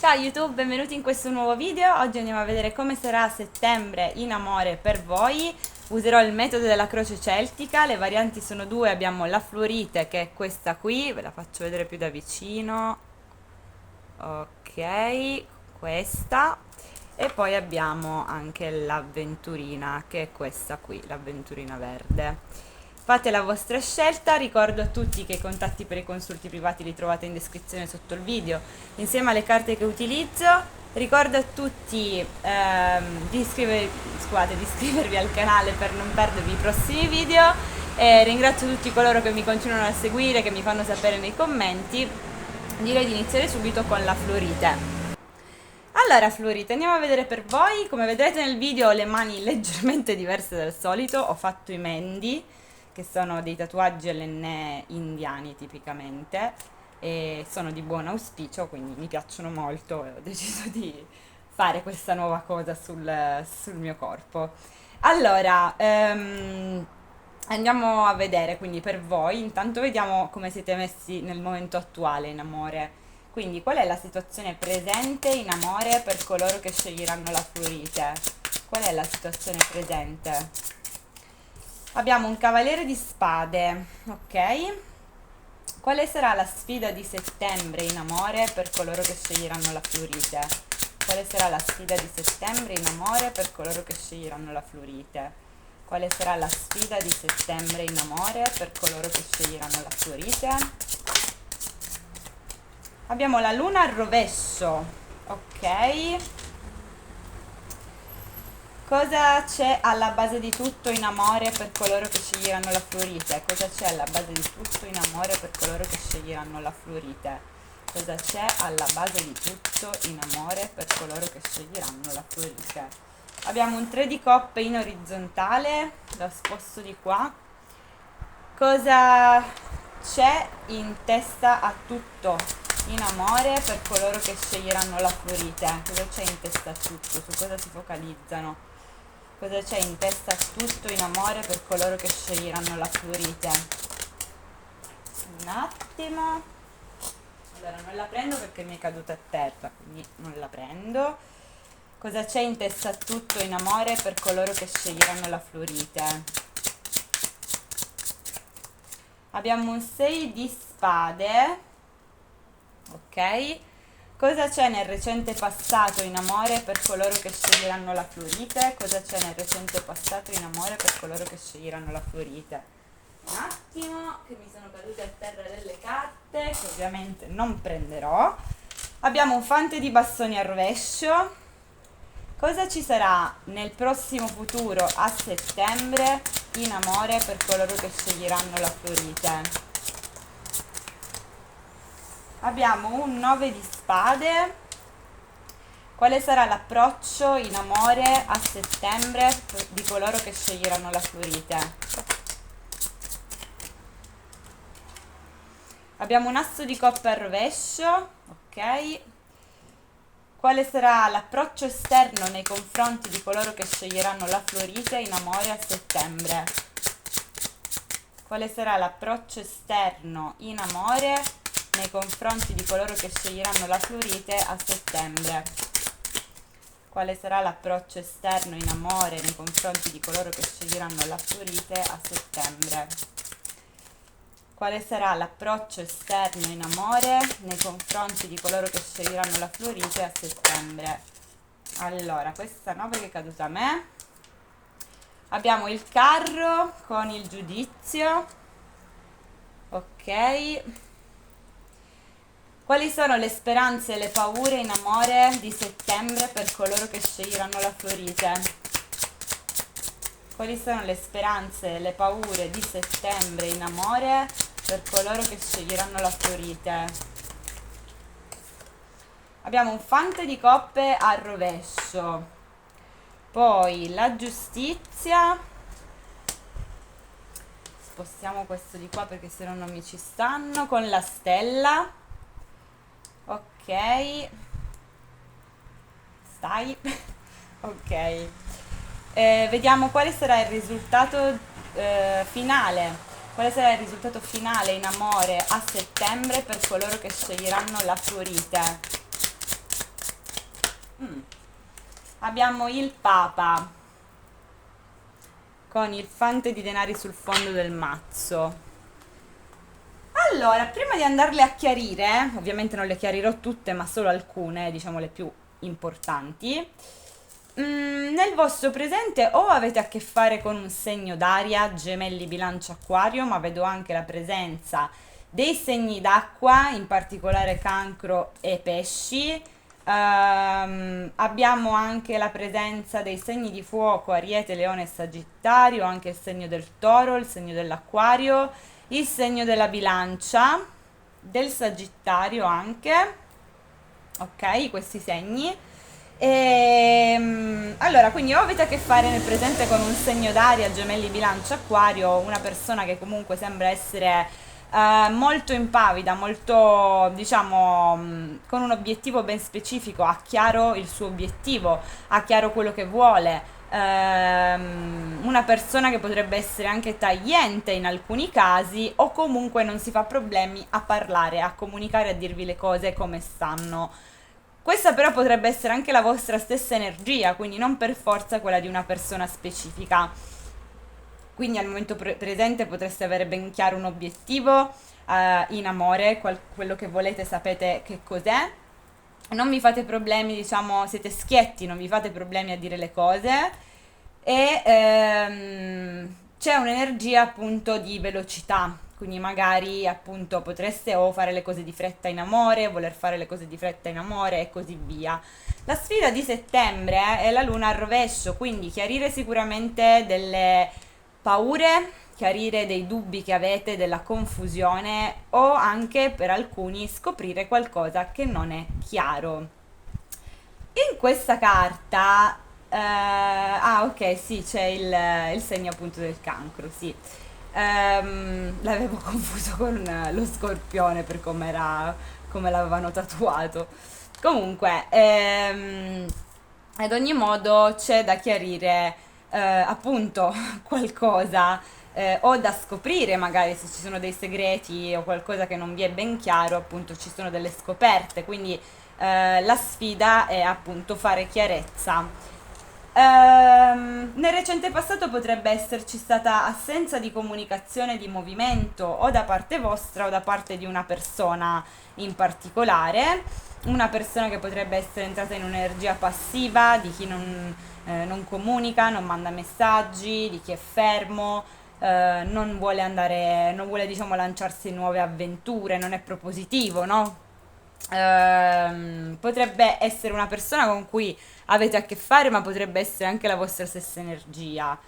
Ciao YouTube, benvenuti in questo nuovo video. Oggi andiamo a vedere come sarà settembre in amore per voi. Userò il metodo della croce celtica, le varianti sono due, abbiamo la fluorite che è questa qui, ve la faccio vedere più da vicino. Ok, questa. E poi abbiamo anche l'avventurina che è questa qui, l'avventurina verde. Fate la vostra scelta, ricordo a tutti che i contatti per i consulti privati li trovate in descrizione sotto il video, insieme alle carte che utilizzo. Ricordo a tutti di iscrivervi al canale per non perdervi i prossimi video e ringrazio tutti coloro che mi continuano a seguire, che mi fanno sapere nei commenti. Direi di iniziare subito con la fluorite. Allora, fluorite, andiamo a vedere per voi. Come vedrete nel video ho le mani leggermente diverse dal solito, ho fatto i mendi, che sono dei tatuaggi all'enne indiani tipicamente, e sono di buon auspicio, quindi mi piacciono molto e ho deciso di fare questa nuova cosa sul mio corpo. Allora, andiamo a vedere quindi per voi, intanto vediamo come siete messi nel momento attuale in amore. Quindi qual è la situazione presente in amore per coloro che sceglieranno la fluorite? Qual è la situazione presente? Abbiamo un cavaliere di spade, ok? Quale sarà la sfida di settembre in amore per coloro che sceglieranno la fluorite? Quale sarà la sfida di settembre in amore per coloro che sceglieranno la fluorite? Quale sarà la sfida di settembre in amore per coloro che sceglieranno la fluorite? Abbiamo la luna al rovescio, ok? Cosa c'è alla base di tutto in amore per coloro che sceglieranno la fluorite? Cosa c'è alla base di tutto in amore per coloro che sceglieranno la fluorite? Cosa c'è alla base di tutto in amore per coloro che sceglieranno la fluorite? Abbiamo un 3 di coppe in orizzontale, lo sposto di qua. Cosa c'è in testa a tutto in amore per coloro che sceglieranno la fluorite? Cosa c'è in testa a tutto? Su cosa si focalizzano? Cosa c'è in testa a tutto in amore per coloro che sceglieranno la fluorite? Un attimo. Allora, non la prendo perché mi è caduta a terra, quindi non la prendo. Cosa c'è in testa a tutto in amore per coloro che sceglieranno la fluorite? Abbiamo un 6 di spade, ok? Cosa c'è nel recente passato in amore per coloro che sceglieranno la fluorite? Cosa c'è nel recente passato in amore per coloro che sceglieranno la fluorite? Un attimo, che mi sono cadute a terra delle carte, che ovviamente non prenderò. Abbiamo un fante di bastoni al rovescio. Cosa ci sarà nel prossimo futuro a settembre in amore per coloro che sceglieranno la fluorite? Abbiamo un 9 di spade. Quale sarà l'approccio in amore a settembre di coloro che sceglieranno la fluorite? Abbiamo un asso di coppe al rovescio, ok? Quale sarà l'approccio esterno nei confronti di coloro che sceglieranno la fluorite in amore a settembre? Quale sarà l'approccio esterno in amore nei confronti di coloro che sceglieranno la fluorite a settembre? Quale sarà l'approccio esterno in amore nei confronti di coloro che sceglieranno la fluorite a settembre? Quale sarà l'approccio esterno in amore nei confronti di coloro che sceglieranno la fluorite a settembre? Allora, questa 9 che è caduta a me. Abbiamo il carro con il giudizio. Ok. Quali sono le speranze e le paure in amore di settembre per coloro che sceglieranno la fluorite? Quali sono le speranze e le paure di settembre in amore per coloro che sceglieranno la fluorite? Abbiamo un fante di coppe al rovescio, poi la giustizia. Spostiamo questo di qua perché se no non mi ci stanno, con la stella. Ok, stai. Ok. Vediamo quale sarà il risultato finale. Quale sarà il risultato finale in amore a settembre per coloro che sceglieranno la fluorite? Mm. Abbiamo il Papa con il fante di denari sul fondo del mazzo. Allora, prima di andarle a chiarire, ovviamente non le chiarirò tutte, ma solo alcune, diciamo le più importanti. Nel vostro presente o avete a che fare con un segno d'aria, gemelli, bilancia, acquario, ma vedo anche la presenza dei segni d'acqua, in particolare cancro e pesci. Abbiamo anche la presenza dei segni di fuoco, ariete, leone e sagittario, anche il segno del toro, il segno dell'acquario, il segno della bilancia, del sagittario anche, ok, questi segni. Allora, quindi o avete a che fare nel presente con un segno d'aria, gemelli, bilancia, acquario, una persona che comunque sembra essere molto impavida, molto, diciamo, con un obiettivo ben specifico, ha chiaro il suo obiettivo, ha chiaro quello che vuole. Una persona che potrebbe essere anche tagliente in alcuni casi o comunque non si fa problemi a parlare, a comunicare, a dirvi le cose come stanno. Questa però potrebbe essere anche la vostra stessa energia, quindi non per forza quella di una persona specifica. Quindi al momento presente potreste avere ben chiaro un obiettivo in amore, quello che volete sapete che cos'è. Non vi fate problemi, diciamo, siete schietti, non vi fate problemi a dire le cose e c'è un'energia appunto di velocità, quindi magari appunto potreste o fare le cose di fretta in amore, voler fare le cose di fretta in amore e così via. La sfida di settembre è la luna al rovescio, quindi chiarire sicuramente delle paure, chiarire dei dubbi che avete, della confusione o anche per alcuni scoprire qualcosa che non è chiaro. In questa carta, ok, sì, c'è il segno appunto del cancro, sì. L'avevo confuso con lo scorpione per come l'avevano tatuato. Comunque, ad ogni modo c'è da chiarire appunto qualcosa o da scoprire magari se ci sono dei segreti o qualcosa che non vi è ben chiaro, appunto ci sono delle scoperte, quindi la sfida è appunto fare chiarezza. Nel recente passato potrebbe esserci stata assenza di comunicazione, di movimento o da parte vostra o da parte di una persona in particolare, una persona che potrebbe essere entrata in un'energia passiva, di chi non comunica, non manda messaggi, di chi è fermo, non vuole andare, non vuole diciamo lanciarsi in nuove avventure, non è propositivo, no? Potrebbe essere una persona con cui avete a che fare, ma potrebbe essere anche la vostra stessa energia.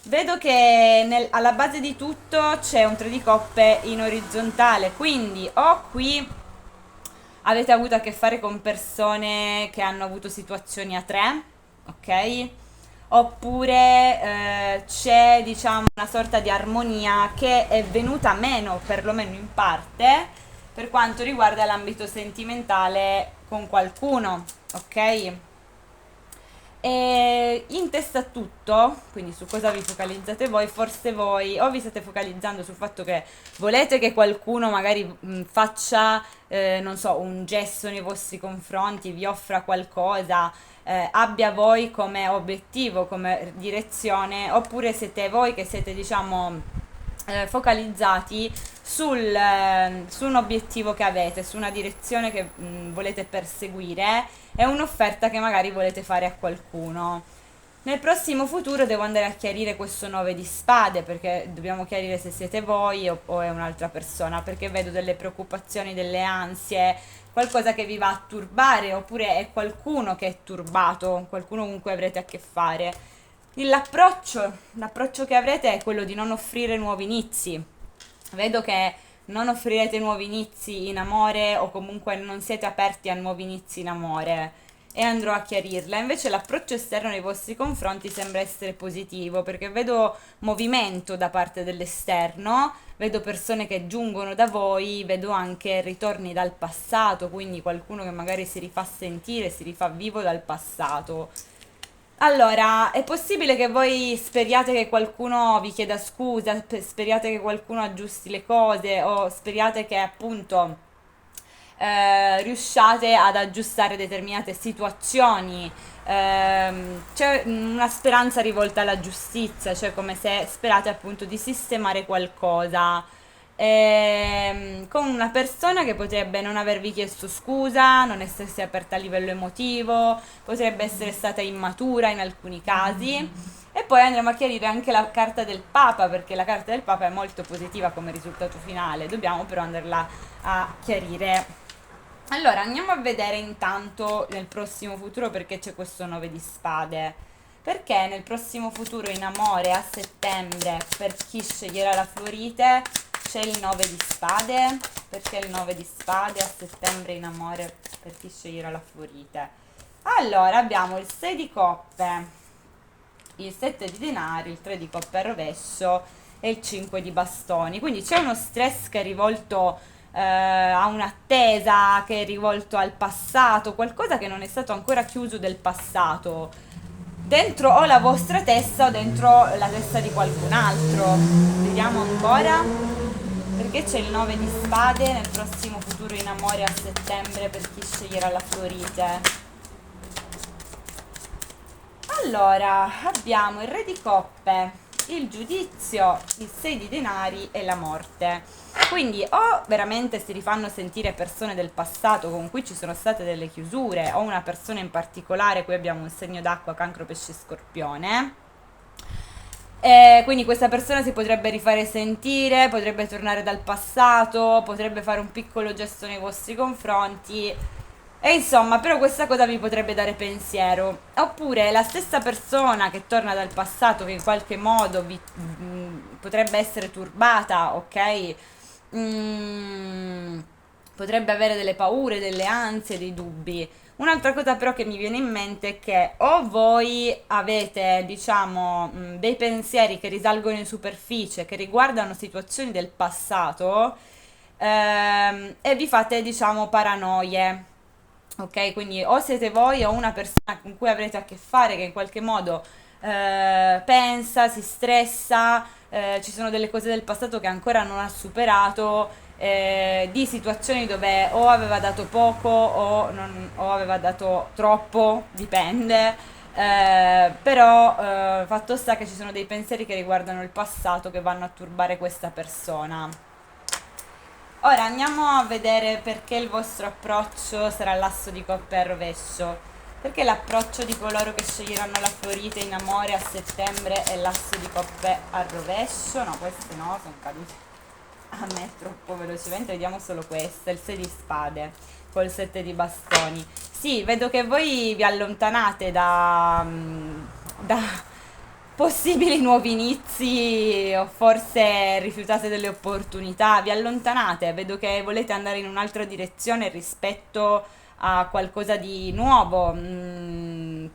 Vedo che alla base di tutto c'è un 3 di coppe in orizzontale, quindi o qui avete avuto a che fare con persone che hanno avuto situazioni a tre, ok? Oppure c'è diciamo una sorta di armonia che è venuta meno, perlomeno in parte, per quanto riguarda l'ambito sentimentale con qualcuno, ok? E in testa a tutto, quindi su cosa vi focalizzate voi, forse voi o vi state focalizzando sul fatto che volete che qualcuno magari faccia, non so, un gesto nei vostri confronti, vi offra qualcosa, abbia voi come obiettivo, come direzione, oppure siete voi che siete, diciamo, focalizzati su un obiettivo che avete, su una direzione che volete perseguire e un'offerta che magari volete fare a qualcuno. Nel prossimo futuro devo andare a chiarire questo 9 di spade perché dobbiamo chiarire se siete voi o è un'altra persona perché vedo delle preoccupazioni, delle ansie, qualcosa che vi va a turbare oppure è qualcuno che è turbato, qualcuno con cui avrete a che fare. L'approccio che avrete è quello di non offrire nuovi inizi. Vedo che non offrirete nuovi inizi in amore o comunque non siete aperti a nuovi inizi in amore e andrò a chiarirla. Invece l'approccio esterno nei vostri confronti sembra essere positivo perché vedo movimento da parte dell'esterno, vedo persone che giungono da voi, vedo anche ritorni dal passato, quindi qualcuno che magari si rifà sentire, si rifà vivo dal passato. Allora, è possibile che voi speriate che qualcuno vi chieda scusa, speriate che qualcuno aggiusti le cose o speriate che appunto riusciate ad aggiustare determinate situazioni. C'è una speranza rivolta alla giustizia, cioè come se sperate appunto di sistemare qualcosa con una persona che potrebbe non avervi chiesto scusa, non essersi aperta a livello emotivo, potrebbe essere stata immatura in alcuni casi. E poi andremo a chiarire anche la carta del Papa, perché la carta del Papa è molto positiva come risultato finale, dobbiamo però andarla a chiarire. Allora, andiamo a vedere intanto nel prossimo futuro perché c'è questo 9 di spade. Perché nel prossimo futuro in amore a settembre, per chi sceglierà la Florite, c'è il 9 di spade? Perché il 9 di spade a settembre in amore per chi sceglierà la Florite? Allora, abbiamo il 6 di coppe, il 7 di denari, il 3 di coppe a rovescio e il 5 di bastoni. Quindi c'è uno stress che è rivolto a un'attesa, che è rivolto al passato, qualcosa che non è stato ancora chiuso del passato, dentro o la vostra testa o dentro la testa di qualcun altro. Vediamo ancora, perché c'è il 9 di spade nel prossimo futuro in amore a settembre per chi sceglierà la Florite. Allora, abbiamo il re di coppe, il giudizio, il 6 di denari e la morte. Quindi o veramente si rifanno sentire persone del passato con cui ci sono state delle chiusure, o una persona in particolare, qui abbiamo un segno d'acqua, cancro, pesce, scorpione. Quindi questa persona si potrebbe rifare sentire, potrebbe tornare dal passato, potrebbe fare un piccolo gesto nei vostri confronti. E insomma, però questa cosa vi potrebbe dare pensiero. Oppure la stessa persona che torna dal passato, che in qualche modo potrebbe essere turbata, ok? Mm, potrebbe avere delle paure, delle ansie, dei dubbi. Un'altra cosa però che mi viene in mente è che o voi avete, diciamo, dei pensieri che risalgono in superficie, che riguardano situazioni del passato, e vi fate, diciamo, paranoie. Ok, quindi o siete voi o una persona con cui avrete a che fare che in qualche modo pensa, si stressa, ci sono delle cose del passato che ancora non ha superato, di situazioni dove o aveva dato poco o aveva dato troppo, dipende. Però fatto sta che ci sono dei pensieri che riguardano il passato che vanno a turbare questa persona. Ora andiamo a vedere perché il vostro approccio sarà l'asso di coppe a rovescio. Perché l'approccio di coloro che sceglieranno la Florite in amore a settembre è l'asso di coppe a rovescio? No, queste no, sono cadute a me troppo velocemente. Vediamo solo questa, il 6 di spade col 7 di bastoni. Sì, vedo che voi vi allontanate da possibili nuovi inizi o forse rifiutate delle opportunità, vi allontanate, vedo che volete andare in un'altra direzione rispetto a qualcosa di nuovo,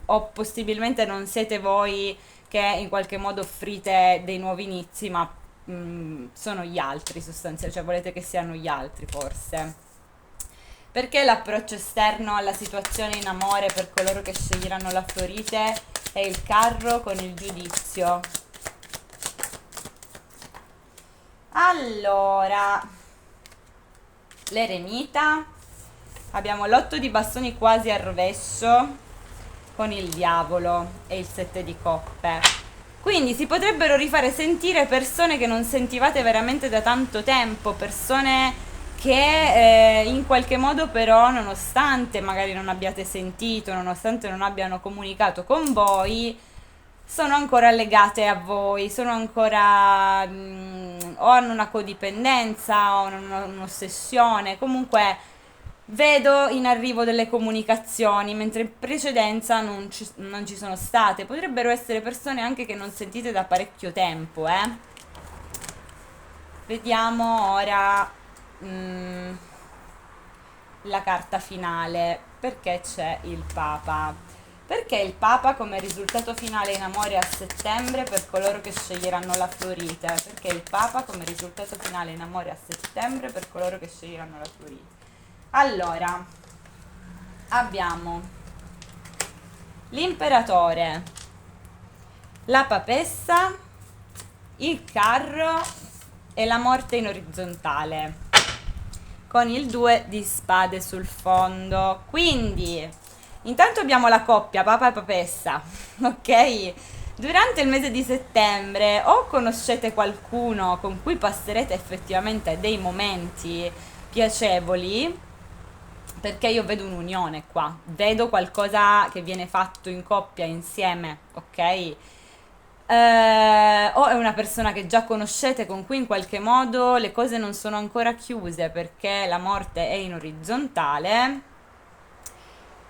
o possibilmente non siete voi che in qualche modo offrite dei nuovi inizi, ma sono gli altri sostanzialmente, cioè volete che siano gli altri forse. Perché l'approccio esterno alla situazione in amore per coloro che sceglieranno la Florite è il carro con il giudizio? Allora, l'eremita, abbiamo l'8 di bastoni quasi al rovescio con il diavolo e il 7 di coppe. Quindi si potrebbero rifare sentire persone che non sentivate veramente da tanto tempo, persone che in qualche modo però, nonostante magari non abbiate sentito, nonostante non abbiano comunicato con voi, sono ancora legate a voi, sono ancora o hanno una codipendenza o un'ossessione, comunque vedo in arrivo delle comunicazioni, mentre in precedenza non ci sono state. Potrebbero essere persone anche che non sentite da parecchio tempo, eh. Vediamo ora la carta finale, perché c'è il Papa. Perché il Papa come risultato finale in amore a settembre per coloro che sceglieranno la Florite? Perché il Papa come risultato finale in amore a settembre per coloro che sceglieranno la Florite? Allora, abbiamo l'imperatore, la papessa, il carro e la morte in orizzontale. con il 2 di spade sul fondo. Quindi, intanto abbiamo la coppia papà e papessa, ok? Durante il mese di settembre o conoscete qualcuno con cui passerete effettivamente dei momenti piacevoli, perché io vedo un'unione qua, vedo qualcosa che viene fatto in coppia insieme, ok? O è una persona che già conoscete con cui in qualche modo le cose non sono ancora chiuse perché la morte è in orizzontale.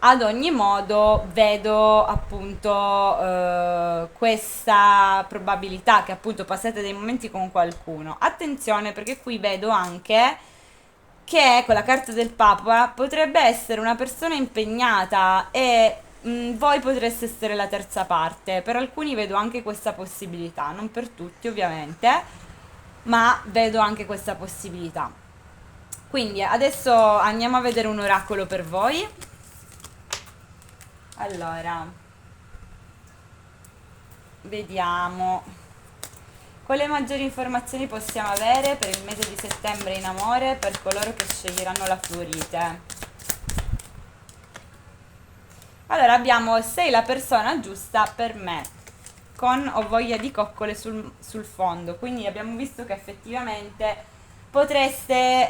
Ad ogni modo vedo appunto questa probabilità che appunto passate dei momenti con qualcuno. Attenzione perché qui vedo anche che con la carta del Papa potrebbe essere una persona impegnata e voi potreste essere la terza parte. Per alcuni vedo anche questa possibilità, non per tutti ovviamente, ma vedo anche questa possibilità. Quindi adesso andiamo a vedere un oracolo per voi. Allora, vediamo. Quali maggiori informazioni possiamo avere per il mese di settembre in amore per coloro che sceglieranno la fluorite? Allora abbiamo sei la persona giusta per me, con ho voglia di coccole sul fondo, quindi abbiamo visto che effettivamente potreste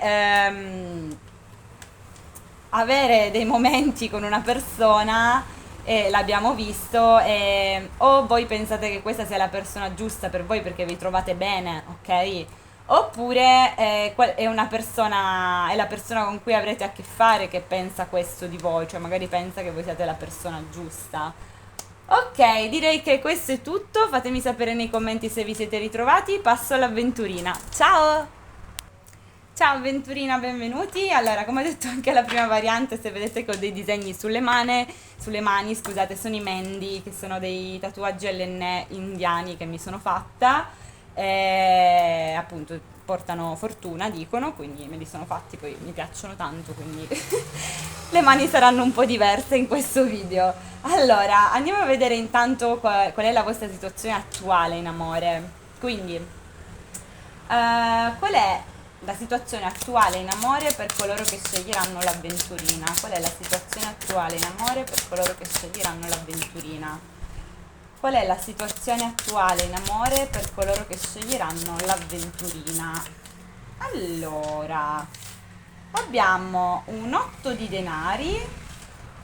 avere dei momenti con una persona, e l'abbiamo visto, e o voi pensate che questa sia la persona giusta per voi perché vi trovate bene, ok? Oppure è una persona, è la persona con cui avrete a che fare che pensa questo di voi, cioè magari pensa che voi siate la persona giusta. Ok, direi che questo è tutto. Fatemi sapere nei commenti se vi siete ritrovati. Passo all'avventurina. Ciao! Ciao avventurina, benvenuti. Allora, come ho detto anche alla prima variante, se vedete che ho dei disegni sulle mani, scusate, sono i mendi, che sono dei tatuaggi LN indiani che mi sono fatta. E appunto portano fortuna, dicono, quindi me li sono fatti, poi mi piacciono tanto, quindi le mani saranno un po' diverse in questo video. Allora, andiamo a vedere intanto qual è la vostra situazione attuale in amore. Quindi, qual è la situazione attuale in amore per coloro che sceglieranno l'avventurina? Qual è la situazione attuale in amore per coloro che sceglieranno l'avventurina? Qual è la situazione attuale in amore per coloro che sceglieranno l'avventurina? Allora, abbiamo un 8 di denari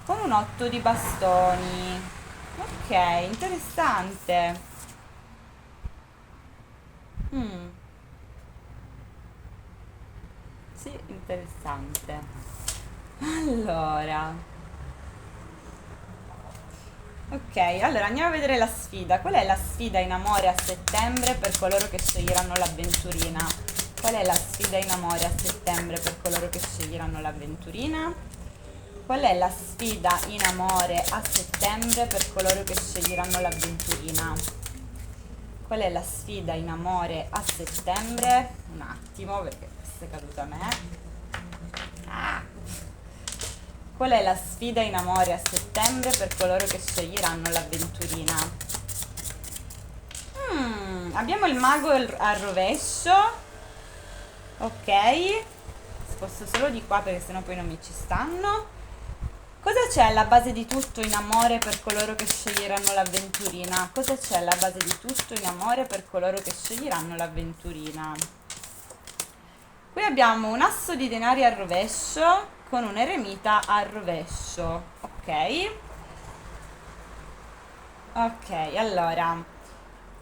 con un 8 di bastoni. Ok, interessante. Mm. Sì, interessante. Allora, ok, allora andiamo a vedere la sfida. Qual è la sfida in amore a settembre per coloro che sceglieranno l'avventurina? Qual è la sfida in amore a settembre per coloro che sceglieranno l'avventurina? Qual è la sfida in amore a settembre per coloro che sceglieranno l'avventurina? Qual è la sfida in amore a settembre? Un attimo perché questa è caduta a me. Ah. Qual è la sfida in amore a settembre per coloro che sceglieranno l'avventurina? Abbiamo il mago al rovescio. Ok. Sposto solo di qua perché sennò poi non mi ci stanno. Cosa c'è alla base di tutto in amore per coloro che sceglieranno l'avventurina? Cosa c'è alla base di tutto in amore per coloro che sceglieranno l'avventurina? Qui abbiamo un asso di denari al rovescio con un eremita al rovescio. Ok. Ok, allora,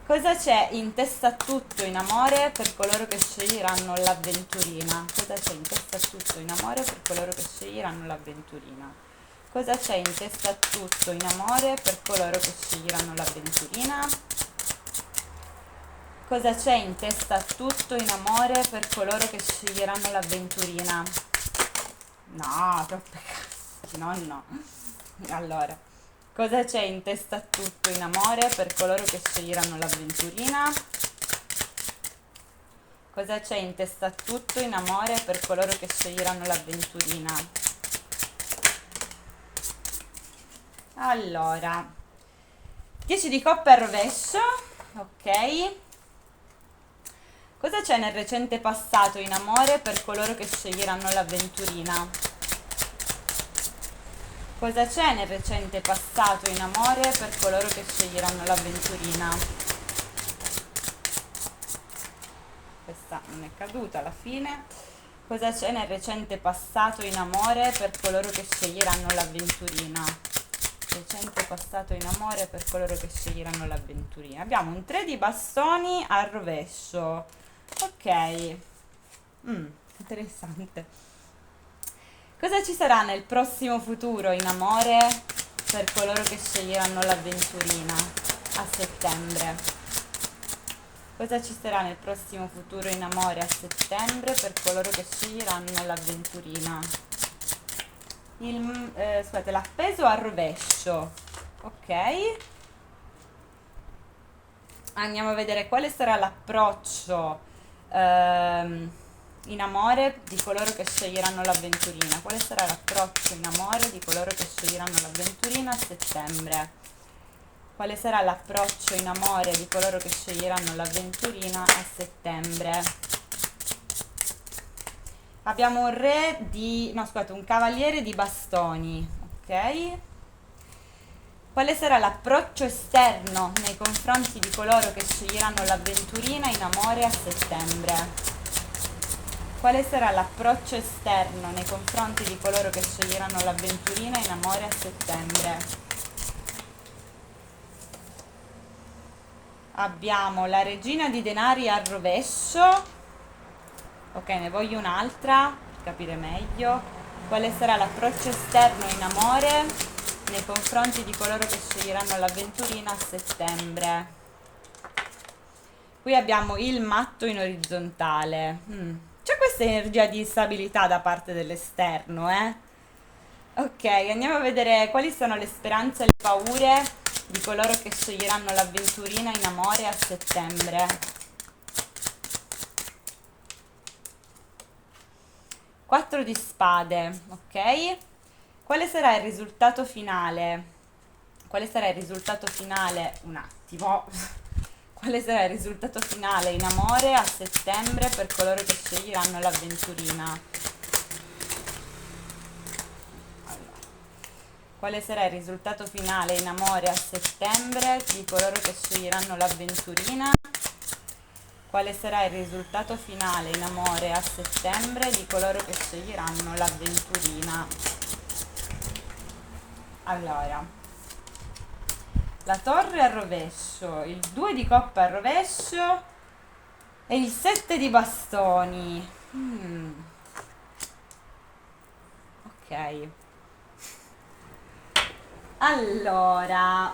cosa c'è in testa a tutto in amore per coloro che sceglieranno l'avventurina? Cosa c'è in testa a tutto in amore per coloro che sceglieranno l'avventurina? Cosa c'è in testa a tutto in amore per coloro che sceglieranno l'avventurina? Cosa c'è in testa a tutto in amore per coloro che sceglieranno l'avventurina? No, troppe cose. No, no. Allora, cosa c'è in testa a tutto in amore per coloro che sceglieranno l'avventurina? Cosa c'è in testa a tutto in amore per coloro che sceglieranno l'avventurina? Allora, 10 di coppe al rovescio, ok. Cosa c'è nel recente passato in amore per coloro che sceglieranno l'avventurina? Cosa c'è nel recente passato in amore per coloro che sceglieranno l'avventurina? Questa non è caduta alla fine. Cosa c'è nel recente passato in amore per coloro che sceglieranno l'avventurina? Recente passato in amore per coloro che sceglieranno l'avventurina. Abbiamo un 3 di bastoni al rovescio. Ok. Interessante. Cosa ci sarà nel prossimo futuro in amore per coloro che sceglieranno l'avventurina a settembre? Cosa ci sarà nel prossimo futuro in amore a settembre per coloro che sceglieranno l'avventurina? Scusate, l'appeso al rovescio. Ok. Andiamo a vedere quale sarà l'approccio in amore di coloro che sceglieranno l'avventurina. Quale sarà l'approccio in amore di coloro che sceglieranno l'avventurina a settembre? Quale sarà l'approccio in amore di coloro che sceglieranno l'avventurina a settembre? Abbiamo un re di... no, scusate, un cavaliere di bastoni, ok? Quale sarà l'approccio esterno nei confronti di coloro che sceglieranno l'avventurina in amore a settembre? Quale sarà l'approccio esterno nei confronti di coloro che sceglieranno l'avventurina in amore a settembre? Abbiamo la regina di denari al rovescio. Ok, ne voglio un'altra per capire meglio. Quale sarà l'approccio esterno in amore nei confronti di coloro che sceglieranno l'avventurina a settembre? Qui abbiamo il matto in orizzontale. C'è questa energia di instabilità da parte dell'esterno, eh? Ok, andiamo a vedere quali sono le speranze e le paure di coloro che sceglieranno l'avventurina in amore a settembre. 4 di spade, ok? Quale sarà il risultato finale? Quale sarà il risultato finale? Un attimo. Quale sarà il risultato finale in amore a settembre per coloro che sceglieranno l'avventurina? Allora, quale sarà il risultato finale in amore a settembre di coloro che sceglieranno l'avventurina? Quale sarà il risultato finale in amore a settembre di coloro che sceglieranno l'avventurina? Allora, la torre al rovescio, il 2 di coppa al rovescio e il 7 di bastoni. Ok. Allora,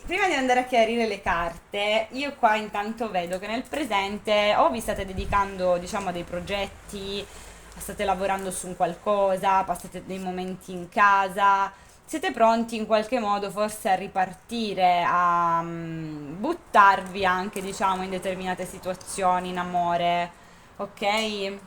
prima di andare a chiarire le carte, io qua intanto vedo che nel presente o vi state dedicando, diciamo, a dei progetti, state lavorando su un qualcosa, passate dei momenti in casa, siete pronti in qualche modo forse a ripartire, a buttarvi anche, diciamo, in determinate situazioni in amore, ok?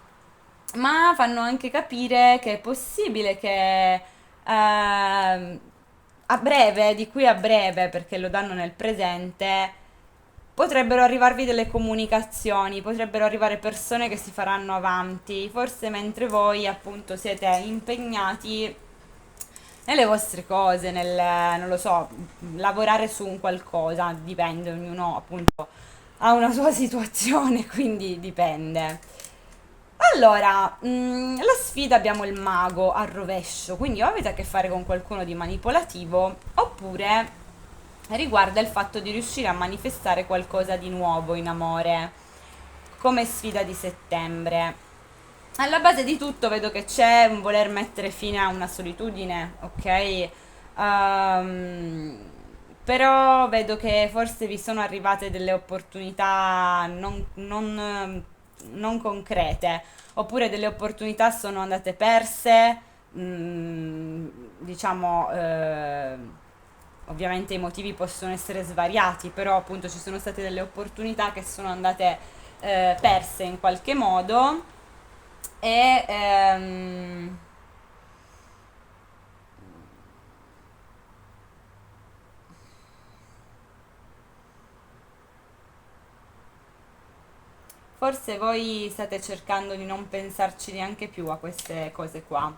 Ma fanno anche capire che è possibile che a breve, di qui a breve, perché lo danno nel presente, potrebbero arrivarvi delle comunicazioni, potrebbero arrivare persone che si faranno avanti, forse mentre voi appunto siete impegnati nelle vostre cose, non lo so, lavorare su un qualcosa, dipende, ognuno appunto ha una sua situazione, quindi dipende. Allora, la sfida abbiamo il mago al rovescio, quindi o avete a che fare con qualcuno di manipolativo, oppure riguarda il fatto di riuscire a manifestare qualcosa di nuovo in amore, come sfida di settembre. Alla base di tutto vedo che c'è un voler mettere fine a una solitudine, ok? Ehm, Però vedo che forse vi sono arrivate delle opportunità non concrete, oppure delle opportunità sono andate perse, diciamo, ovviamente i motivi possono essere svariati, però appunto ci sono state delle opportunità che sono andate perse in qualche modo e Forse voi state cercando di non pensarci neanche più a queste cose qua.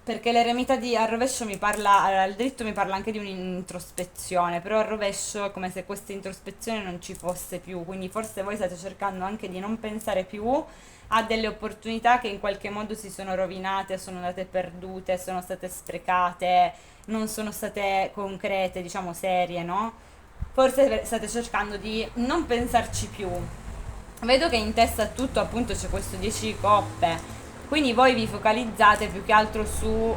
Perché l'eremita al rovescio mi parla, al dritto mi parla anche di un'introspezione, però al rovescio è come se questa introspezione non ci fosse più, quindi forse voi state cercando anche di non pensare più a delle opportunità che in qualche modo si sono rovinate, sono andate perdute, sono state sprecate, non sono state concrete, diciamo serie, no? Forse state cercando di non pensarci più. Vedo che in testa a tutto appunto c'è questo 10 di coppe, quindi voi vi focalizzate più che altro su,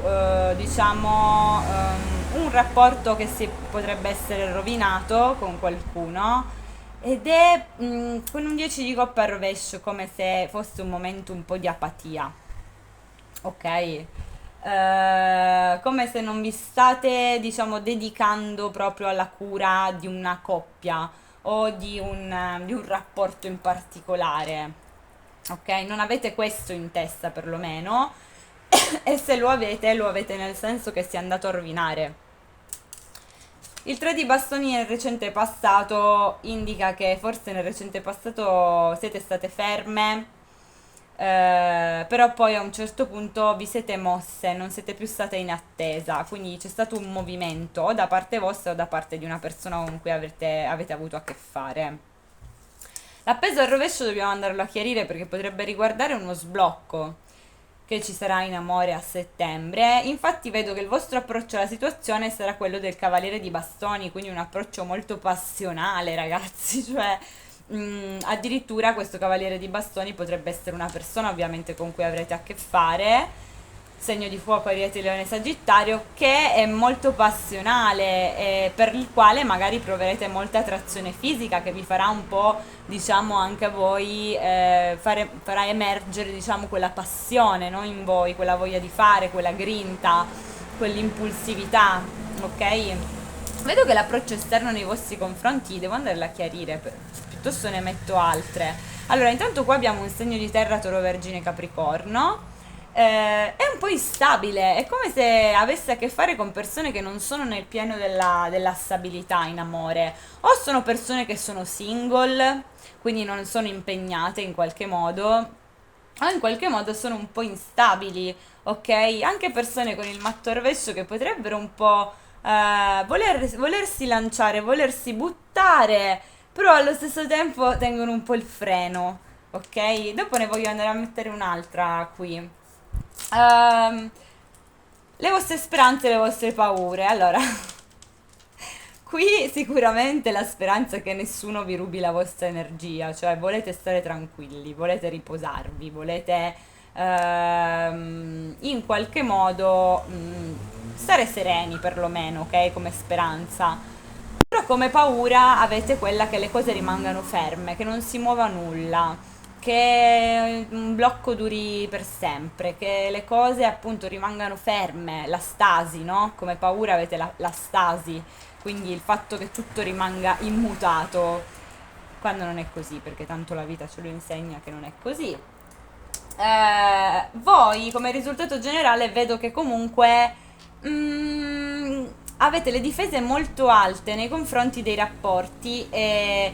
diciamo, un rapporto che si potrebbe essere rovinato con qualcuno ed è con un 10 di coppe al rovescio, come se fosse un momento un po' di apatia, ok? Come se non vi state, diciamo, dedicando proprio alla cura di una coppia o di un rapporto in particolare. Ok, non avete questo in testa perlomeno, e se lo avete nel senso che si è andato a rovinare. Il 3 di bastoni nel recente passato indica che forse nel recente passato siete state ferme, però poi a un certo punto vi siete mosse, non siete più state in attesa, quindi c'è stato un movimento o da parte vostra o da parte di una persona con cui avete avuto a che fare. L'appeso al rovescio dobbiamo andarlo a chiarire perché potrebbe riguardare uno sblocco che ci sarà in amore a settembre. Infatti vedo che il vostro approccio alla situazione sarà quello del cavaliere di bastoni, quindi un approccio molto passionale, ragazzi, cioè addirittura questo cavaliere di bastoni potrebbe essere una persona ovviamente con cui avrete a che fare, segno di fuoco, Ariete, Leone, Sagittario, che è molto passionale e per il quale magari proverete molta attrazione fisica che vi farà un po', diciamo, anche a voi farà emergere, diciamo, quella passione, no? In voi, quella voglia di fare, quella grinta, quell'impulsività, ok? Vedo che l'approccio esterno nei vostri confronti devo andarla a chiarire, piuttosto ne metto altre. Allora, intanto qua abbiamo un segno di terra, Toro, Vergine, Capricorno. È un po' instabile, è come se avesse a che fare con persone che non sono nel pieno della stabilità in amore, o sono persone che sono single, quindi non sono impegnate in qualche modo, o in qualche modo sono un po' instabili, ok? Anche persone con il matto al rovescio che potrebbero un po' volersi lanciare, volersi buttare, però allo stesso tempo tengono un po' il freno, ok? Dopo ne voglio andare a mettere un'altra qui. Ehm, le vostre speranze e le vostre paure. Allora, qui sicuramente la speranza è che nessuno vi rubi la vostra energia, cioè volete stare tranquilli, volete riposarvi, volete in qualche modo stare sereni perlomeno, ok? Come speranza. Però come paura avete quella che le cose rimangano ferme, che non si muova nulla, che un blocco duri per sempre, che le cose appunto rimangano ferme, la stasi, no? Come paura avete la stasi, quindi il fatto che tutto rimanga immutato, quando non è così, perché tanto la vita ce lo insegna che non è così. Voi come risultato generale vedo che comunque mm, avete le difese molto alte nei confronti dei rapporti e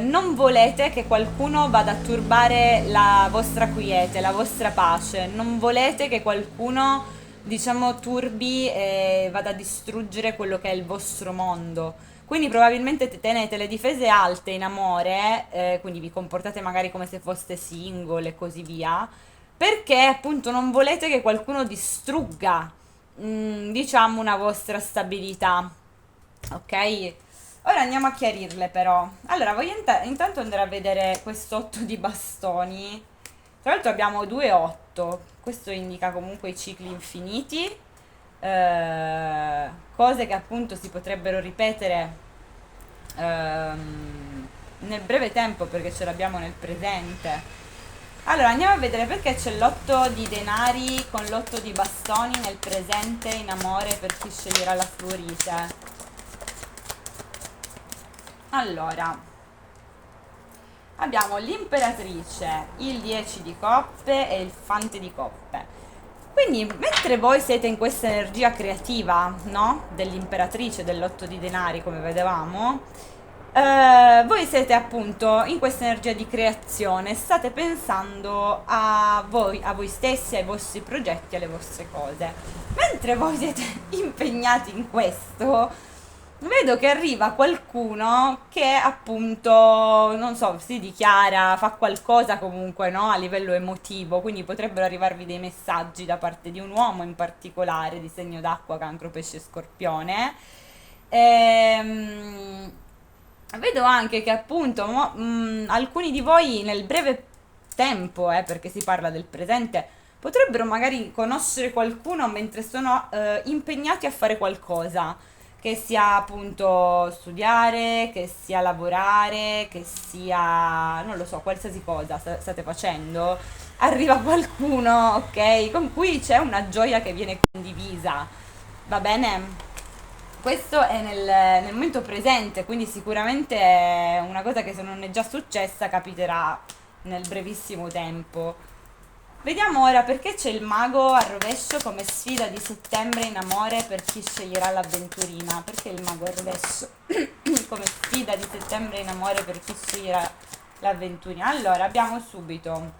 non volete che qualcuno vada a turbare la vostra quiete, la vostra pace, non volete che qualcuno, diciamo, turbi e vada a distruggere quello che è il vostro mondo. Quindi probabilmente tenete le difese alte in amore, quindi vi comportate magari come se foste single e così via, perché appunto non volete che qualcuno distrugga, diciamo, una vostra stabilità. Ok? Ora andiamo a chiarirle però. Allora, voglio intanto andare a vedere quest'otto di bastoni. Tra l'altro abbiamo 2 8, questo indica comunque i cicli infiniti, cose che appunto si potrebbero ripetere nel breve tempo perché ce l'abbiamo nel presente. Allora andiamo a vedere perché c'è l'otto di denari con l'otto di bastoni nel presente in amore per chi sceglierà la fluorite. Allora, abbiamo l'imperatrice, il 10 di coppe e il fante di coppe. Quindi, mentre voi siete in questa energia creativa, no? Dell'imperatrice, dell'otto di denari, come vedevamo, Voi siete appunto in questa energia di creazione, state pensando a voi stessi, ai vostri progetti, alle vostre cose. Mentre voi siete impegnati in questo, vedo che arriva qualcuno che appunto, non so, si dichiara, fa qualcosa comunque, no? A livello emotivo, quindi potrebbero arrivarvi dei messaggi da parte di un uomo in particolare, di segno d'acqua, cancro, pesce, scorpione. Ehm, Vedo anche che appunto alcuni di voi nel breve tempo, perché si parla del presente, potrebbero magari conoscere qualcuno mentre sono impegnati a fare qualcosa, che sia appunto studiare, che sia lavorare, che sia, non lo so, qualsiasi cosa state facendo. Arriva qualcuno, ok, con cui c'è una gioia che viene condivisa, va bene? Questo è nel momento presente, quindi sicuramente è una cosa che se non è già successa capiterà nel brevissimo tempo. Vediamo ora perché c'è il mago a rovescio come sfida di settembre in amore per chi sceglierà l'avventurina. Perché il mago a rovescio come sfida di settembre in amore per chi sceglierà l'avventurina? Allora, abbiamo subito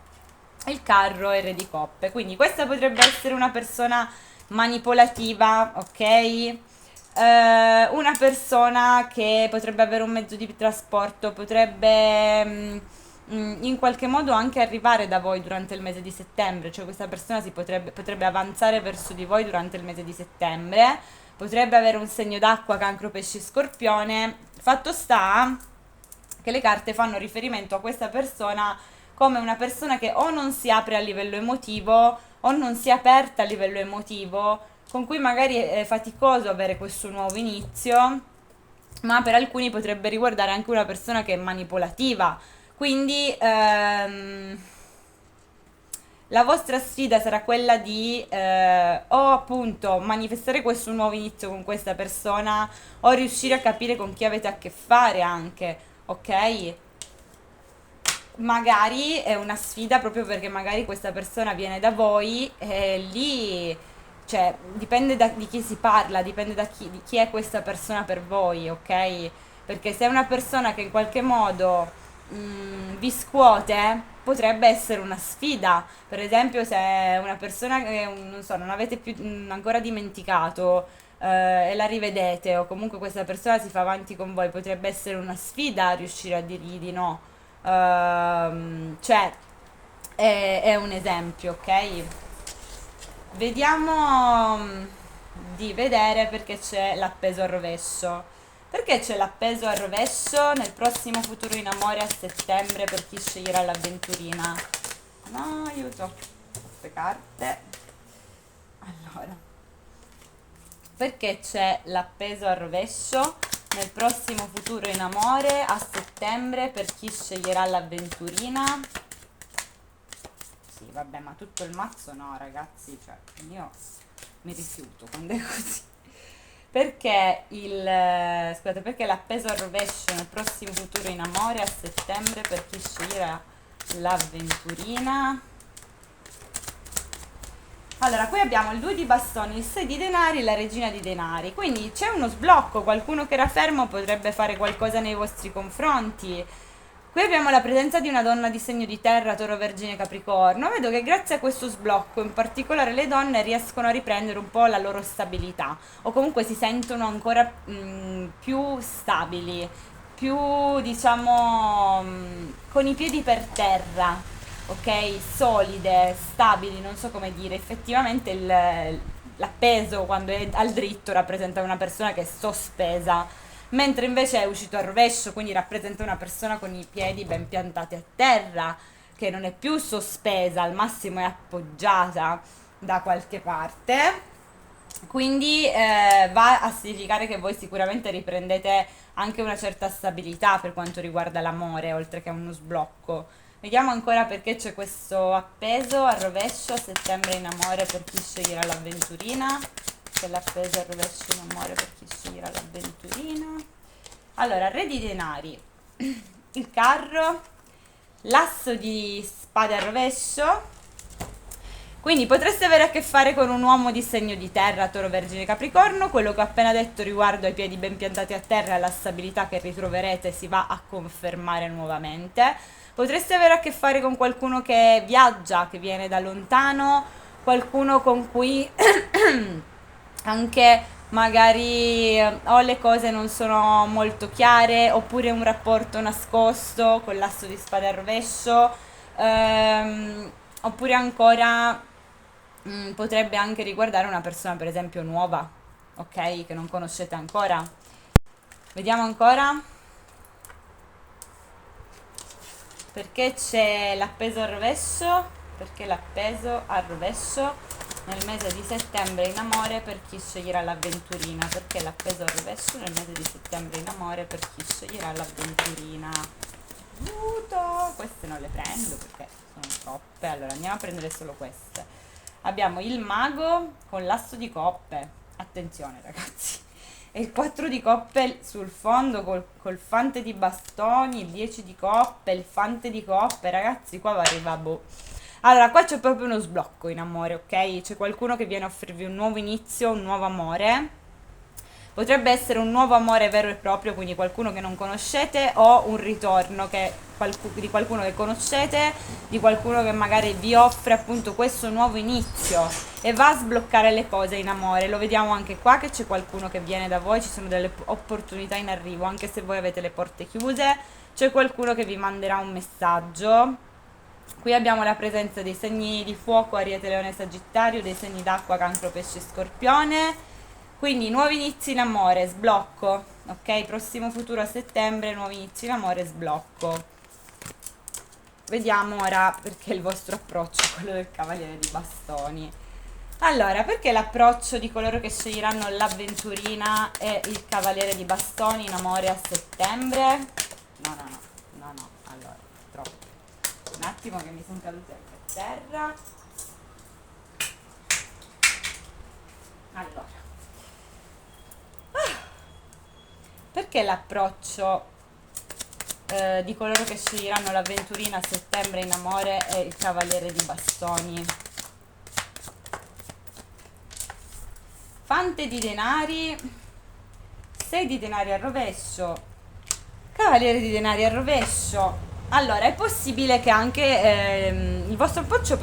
il carro e il re di coppe, quindi questa potrebbe essere una persona manipolativa, ok? Una persona che potrebbe avere un mezzo di trasporto, potrebbe in qualche modo anche arrivare da voi durante il mese di settembre, cioè questa persona potrebbe avanzare verso di voi durante il mese di settembre, potrebbe avere un segno d'acqua, cancro, pesci, scorpione. Fatto sta che le carte fanno riferimento a questa persona come una persona che o non si apre a livello emotivo o non si è aperta a livello emotivo, con cui magari è faticoso avere questo nuovo inizio, ma per alcuni potrebbe riguardare anche una persona che è manipolativa. Quindi la vostra sfida sarà quella di o appunto manifestare questo nuovo inizio con questa persona o riuscire a capire con chi avete a che fare anche, ok? Magari è una sfida proprio perché magari questa persona viene da voi e lì, cioè, dipende di chi si parla, dipende di chi è questa persona per voi, ok? Perché se è una persona che in qualche modo vi scuote, potrebbe essere una sfida. Per esempio, se è una persona che, non so, non avete più ancora dimenticato e la rivedete o comunque questa persona si fa avanti con voi, potrebbe essere una sfida riuscire a dirgli di no. Cioè, è un esempio, ok? Vediamo di vedere perché c'è l'appeso al rovescio. Perché c'è l'appeso al rovescio nel prossimo futuro in amore a settembre per chi sceglierà l'avventurina? No, aiuto. Queste carte. Allora, perché c'è l'appeso al rovescio nel prossimo futuro in amore a settembre per chi sceglierà l'avventurina? Sì, vabbè, ma tutto il mazzo no, ragazzi, cioè io mi rifiuto quando è così. Perché scusate, perché l'appeso al rovescio nel prossimo futuro in amore a settembre per chi sceglierà l'avventurina? Allora, qui abbiamo il 2 di bastoni, il 6 di denari e la regina di denari. Quindi c'è uno sblocco, qualcuno che era fermo potrebbe fare qualcosa nei vostri confronti. Qui abbiamo la presenza di una donna di segno di terra, toro, vergine, capricorno. Vedo che grazie a questo sblocco, in particolare le donne riescono a riprendere un po' la loro stabilità o comunque si sentono ancora più stabili, più diciamo con i piedi per terra, ok? Solide, stabili, non so come dire. Effettivamente l'appeso quando è al dritto rappresenta una persona che è sospesa, mentre invece è uscito al rovescio, quindi rappresenta una persona con i piedi ben piantati a terra, che non è più sospesa, al massimo è appoggiata da qualche parte. Quindi va a significare che voi sicuramente riprendete anche una certa stabilità per quanto riguarda l'amore, oltre che uno sblocco. Vediamo ancora perché c'è questo appeso al rovescio a settembre in amore per chi sceglierà l'avventurina. C'è l'appeso al rovescio in amore per chi sceglierà l'avventurina. Allora, re di denari, il carro, l'asso di spade al rovescio Quindi potreste avere a che fare con un uomo di segno di terra, Toro, Vergine, Capricorno. Quello che ho appena detto riguardo ai piedi ben piantati a terra e alla stabilità che ritroverete si va a confermare nuovamente. Potreste avere a che fare con qualcuno che viaggia, che viene da lontano, qualcuno con cui anche magari o le cose non sono molto chiare, oppure un rapporto nascosto con l'asso di spade al rovescio, oppure ancora potrebbe anche riguardare una persona per esempio nuova, ok? Che non conoscete ancora. Vediamo ancora. Perché c'è l'appeso al rovescio? Perché l'appeso al rovescio nel mese di settembre in amore per chi sceglierà l'avventurina? Perché l'appeso al rovescio nel mese di settembre in amore per chi sceglierà l'avventurina? Aiuto! Queste non le prendo perché sono troppe. Allora andiamo a prendere solo queste. Abbiamo il mago con l'asso di coppe. Attenzione ragazzi. E il 4 di coppe sul fondo col fante di bastoni, il 10 di coppe, il fante di coppe, ragazzi, qua va arriva boh. Allora, qua c'è proprio uno sblocco in amore, ok? C'è qualcuno che viene a offrirvi un nuovo inizio, un nuovo amore. Potrebbe essere un nuovo amore vero e proprio, quindi qualcuno che non conoscete, o un ritorno di qualcuno che conoscete, di qualcuno che magari vi offre appunto questo nuovo inizio e va a sbloccare le cose in amore. Lo vediamo anche qua che c'è qualcuno che viene da voi, ci sono delle opportunità in arrivo, anche se voi avete le porte chiuse, c'è qualcuno che vi manderà un messaggio. Qui abbiamo la presenza dei segni di fuoco, Ariete, Leone, Sagittario, dei segni d'acqua, Cancro, Pesce, Scorpione. Quindi nuovi inizi in amore, sblocco, ok? Prossimo futuro a settembre, nuovi inizi in amore, sblocco. Vediamo ora perché il vostro approccio è quello del Cavaliere di Bastoni. Allora, perché l'approccio di coloro che sceglieranno l'avventurina e il Cavaliere di Bastoni in amore a settembre? No, allora, troppo. Un attimo che mi sono cadute per terra. Allora. Perché l'approccio di coloro che sceglieranno l'avventurina a settembre in amore è il Cavaliere di Bastoni? Fante di denari, 6 di denari al rovescio, Cavaliere di denari al rovescio. Allora, è possibile che anche il vostro approccio,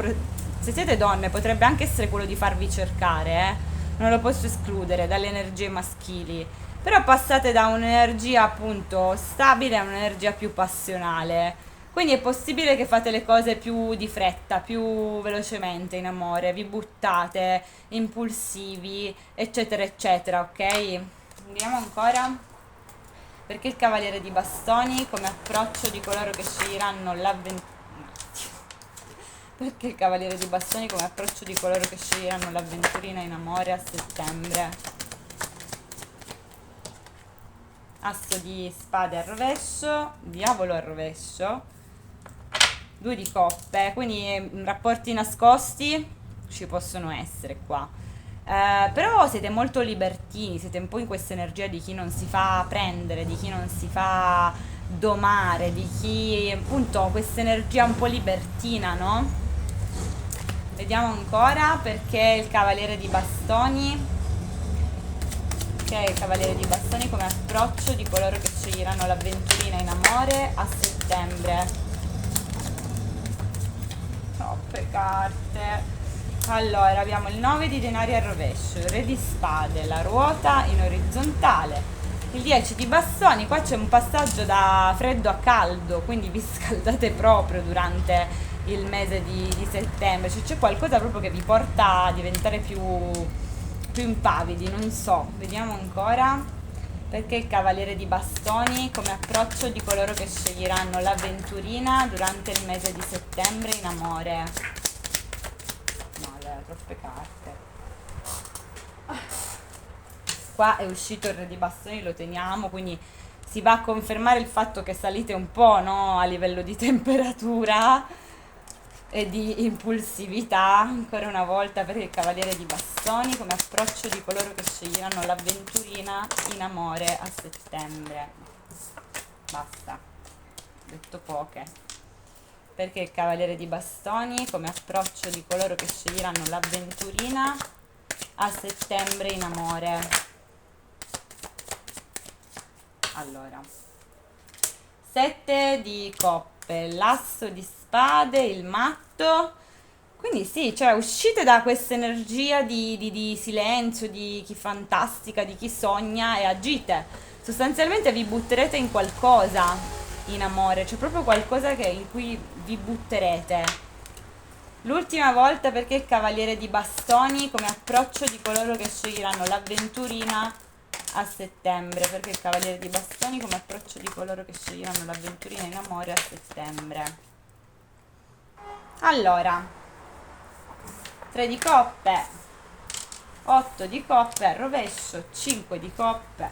se siete donne, potrebbe anche essere quello di farvi cercare, non lo posso escludere dalle energie maschili. Però passate da un'energia appunto stabile a un'energia più passionale. Quindi è possibile che fate le cose più di fretta, più velocemente in amore, vi buttate, impulsivi, eccetera, eccetera, ok? Vediamo ancora. Perché il Cavaliere di Bastoni come approccio di coloro che sceglieranno l'avventura. Perché il Cavaliere di Bastoni come approccio di coloro che sceglieranno l'avventurina in amore a settembre? Asso di spade al rovescio, diavolo al rovescio, 2 di coppe, quindi rapporti nascosti ci possono essere qua. Però siete molto libertini, siete un po' in questa energia di chi non si fa prendere, di chi non si fa domare, di chi appunto questa energia un po' libertina, no? Vediamo ancora perché il Cavaliere di Bastoni. Ok, Cavaliere di Bastoni come approccio di coloro che sceglieranno l'avventurina in amore a settembre. Troppe carte. Allora, abbiamo il 9 di denari al rovescio, il re di spade, la ruota in orizzontale, il 10 di bastoni. Qua c'è un passaggio da freddo a caldo, quindi vi scaldate proprio durante il mese di settembre. Cioè, c'è qualcosa proprio che vi porta a diventare più impavidi, non so. Vediamo ancora. Perché il Cavaliere di Bastoni come approccio di coloro che sceglieranno l'avventurina durante il mese di settembre in amore. No, troppe carte. Qua è uscito il re di bastoni, lo teniamo, quindi si va a confermare il fatto che salite un po', no, a livello di temperatura e di impulsività, ancora una volta, perché il Cavaliere di Bastoni come approccio di coloro che sceglieranno l'avventurina in amore a settembre. Basta, ho detto poche. perché il Cavaliere di Bastoni come approccio di coloro che sceglieranno l'avventurina a settembre in amore. Allora, 7 di coppe, l'asso di spade, il matto. Quindi sì, cioè uscite da questa energia di silenzio, di chi fantastica, di chi sogna e agite. Sostanzialmente vi butterete in qualcosa in amore, c'è proprio qualcosa in cui vi butterete. L'ultima volta perché il Cavaliere di Bastoni come approccio di coloro che sceglieranno l'avventurina a settembre, perché il Cavaliere di Bastoni come approccio di coloro che sceglieranno l'avventurina in amore a settembre. Allora, 3 di coppe, 8 di coppe al rovescio, 5 di coppe,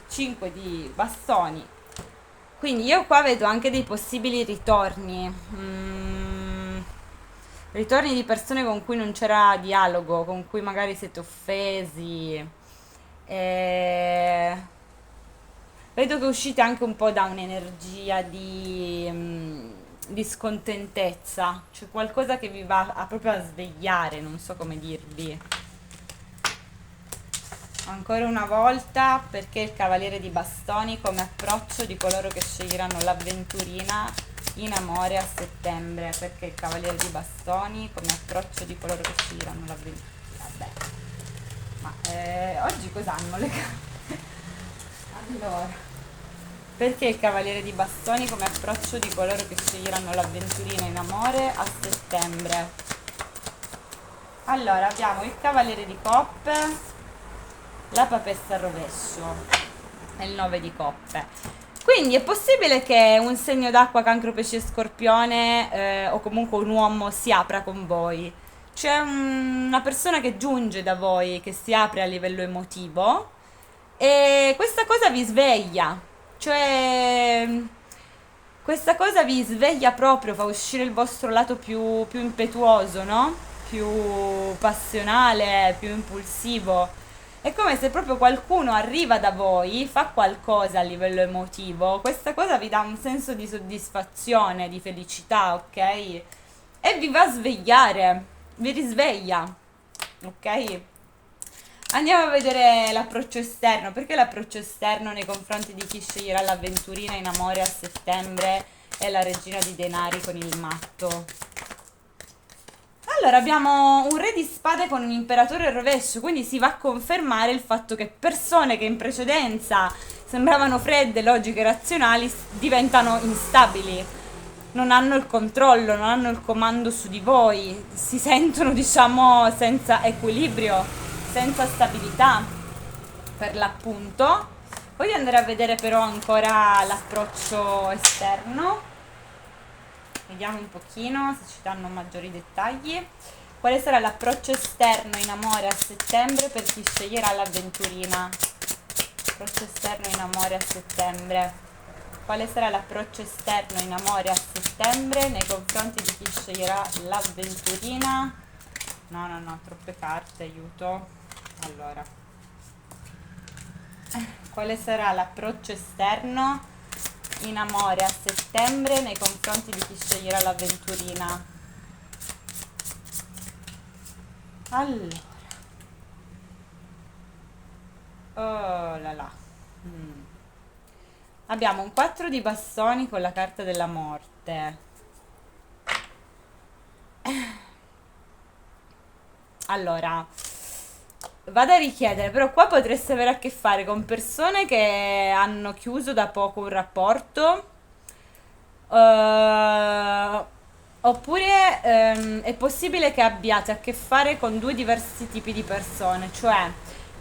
5 di bastoni. Quindi io qua vedo anche dei possibili ritorni. Ritorni di persone con cui non c'era dialogo, con cui magari siete offesi. E vedo che uscite anche un po' da un'energia di scontentezza, c'è qualcosa che vi va proprio a svegliare, non so come dirvi. Ancora una volta, perché il Cavaliere di Bastoni come approccio di coloro che sceglieranno l'avventurina in amore a settembre, perché il Cavaliere di Bastoni come approccio di coloro che sceglieranno l'avventurina. Vabbè, ma oggi cos'hanno le carte? Allora, perché il Cavaliere di Bastoni come approccio di coloro che sceglieranno l'avventurina in amore a settembre. Allora, abbiamo il Cavaliere di Coppe, la Papessa al rovescio e il 9 di Coppe. Quindi è possibile che un segno d'acqua, Cancro, Pesce e Scorpione, o comunque un uomo si apra con voi. C'è una persona che giunge da voi, che si apre a livello emotivo e questa cosa vi sveglia. Cioè, questa cosa vi sveglia proprio, fa uscire il vostro lato più impetuoso, no? Più passionale, più impulsivo. È come se proprio qualcuno arriva da voi, fa qualcosa a livello emotivo, questa cosa vi dà un senso di soddisfazione, di felicità, ok? E vi va a svegliare, vi risveglia, ok? Andiamo a vedere l'approccio esterno, perché l'approccio esterno nei confronti di chi sceglierà l'avventurina in amore a settembre è la regina di denari con il matto. Allora abbiamo un re di spade con un imperatore al rovescio, quindi si va a confermare il fatto che persone che in precedenza sembravano fredde, logiche e razionali diventano instabili, non hanno il controllo, non hanno il comando su di voi, si sentono diciamo senza equilibrio, senza stabilità per l'appunto. Voglio andare a vedere però ancora l'approccio esterno, vediamo un pochino se ci danno maggiori dettagli. Quale sarà l'approccio esterno in amore a settembre per chi sceglierà l'avventurina? Approccio esterno in amore a settembre. Quale sarà l'approccio esterno in amore a settembre nei confronti di chi sceglierà l'avventurina? No, troppe carte, aiuto. Allora, quale sarà l'approccio esterno in amore a settembre nei confronti di chi sceglierà l'avventurina? Allora, oh là là. Abbiamo un 4 di bastoni con la carta della morte. Allora, vado a richiedere, però qua potreste avere a che fare con persone che hanno chiuso da poco un rapporto, oppure è possibile che abbiate a che fare con due diversi tipi di persone, cioè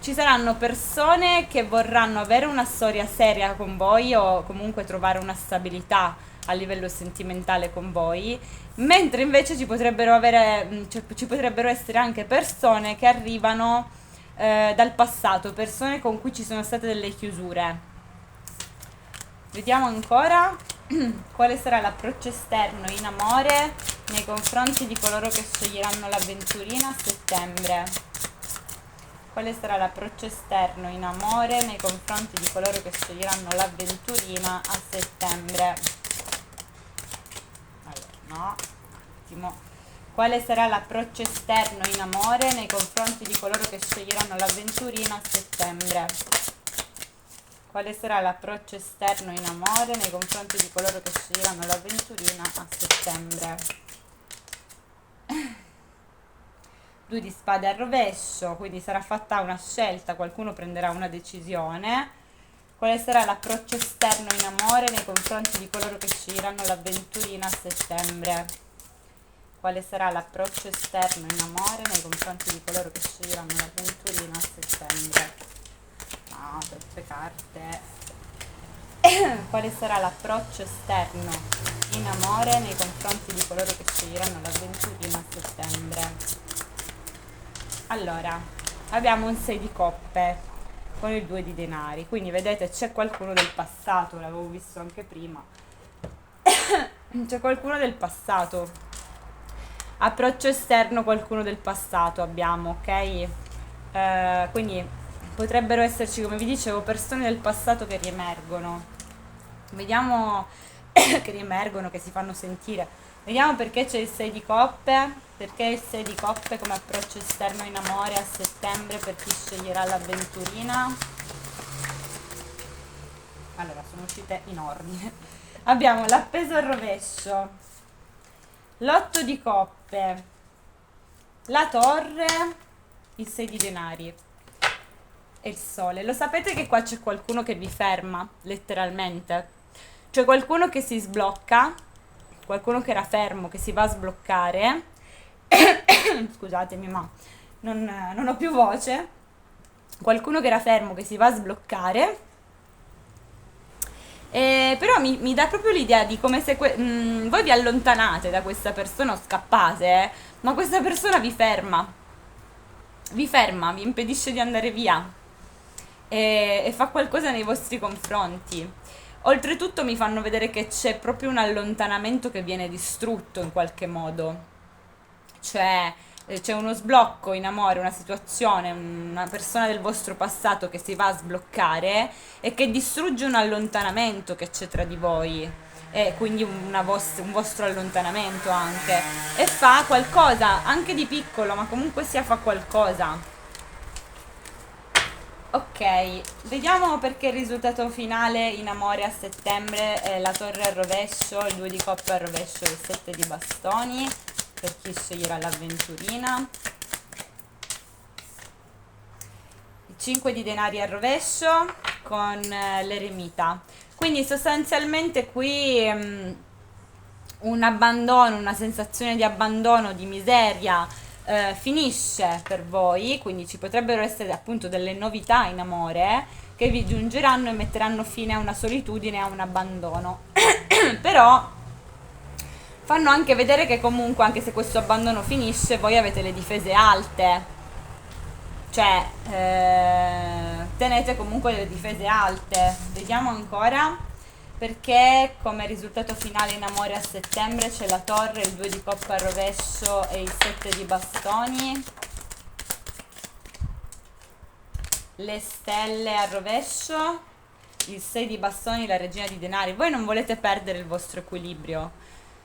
ci saranno persone che vorranno avere una storia seria con voi o comunque trovare una stabilità a livello sentimentale con voi, mentre invece ci potrebbero essere anche persone che arrivano dal passato, persone con cui ci sono state delle chiusure. Vediamo ancora quale sarà l'approccio esterno in amore nei confronti di coloro che sceglieranno l'avventurina a settembre. Quale sarà l'approccio esterno in amore nei confronti di coloro che sceglieranno l'avventurina a settembre? Allora, No, ottimo. Quale sarà l'approccio esterno in amore nei confronti di coloro che sceglieranno l'avventurina a settembre? Quale sarà l'approccio esterno in amore nei confronti di coloro che sceglieranno l'avventurina a settembre? Due di spade al rovescio, quindi sarà fatta una scelta, qualcuno prenderà una decisione. Quale sarà l'approccio esterno in amore nei confronti di coloro che sceglieranno l'avventurina a settembre? Quale sarà l'approccio esterno in amore nei confronti di coloro che sceglieranno l'avventurina a settembre? No, troppe carte. Quale sarà l'approccio esterno in amore nei confronti di coloro che sceglieranno l'avventurina a settembre? Allora, abbiamo un 6 di coppe con il 2 di denari, quindi vedete c'è qualcuno del passato, l'avevo visto anche prima. C'è qualcuno del passato. Approccio esterno, qualcuno del passato abbiamo, ok? Quindi potrebbero esserci, come vi dicevo, persone del passato che riemergono. Vediamo che riemergono, che si fanno sentire. Vediamo perché c'è il 6 di coppe. Perché il 6 di coppe come approccio esterno in amore a settembre per chi sceglierà l'avventurina? Allora, sono uscite in ordine. Abbiamo l'appeso al rovescio, l'8 di coppe, la torre, il 6 di denari e il sole. Lo sapete che qua c'è qualcuno che vi ferma, letteralmente. C'è qualcuno che si sblocca, qualcuno che era fermo, che si va a sbloccare. Scusatemi, ma non ho più voce. Qualcuno che era fermo, che si va a sbloccare. Però mi dà proprio l'idea di come se voi vi allontanate da questa persona o scappate, ma questa persona vi ferma, vi impedisce di andare via e fa qualcosa nei vostri confronti. Oltretutto mi fanno vedere che c'è proprio un allontanamento che viene distrutto in qualche modo, cioè c'è uno sblocco in amore, una situazione, una persona del vostro passato che si va a sbloccare e che distrugge un allontanamento che c'è tra di voi e quindi un vostro allontanamento anche, e fa qualcosa anche di piccolo, ma comunque sia fa qualcosa. Ok, vediamo perché il risultato finale in amore a settembre è la torre al rovescio, il 2 di coppe al rovescio e il 7 di bastoni per chi sceglierà l'avventurina, il 5 di denari al rovescio con l'eremita. Quindi sostanzialmente qui un abbandono, una sensazione di abbandono, di miseria finisce per voi, quindi ci potrebbero essere appunto delle novità in amore che vi giungeranno e metteranno fine a una solitudine, a un abbandono. Però fanno anche vedere che comunque, anche se questo abbandono finisce, voi avete le difese alte, cioè tenete comunque le difese alte. Vediamo ancora perché come risultato finale in amore a settembre c'è la torre, il 2 di coppa al rovescio e il 7 di bastoni, le stelle al rovescio, il 6 di bastoni, la regina di denari. Voi non volete perdere il vostro equilibrio,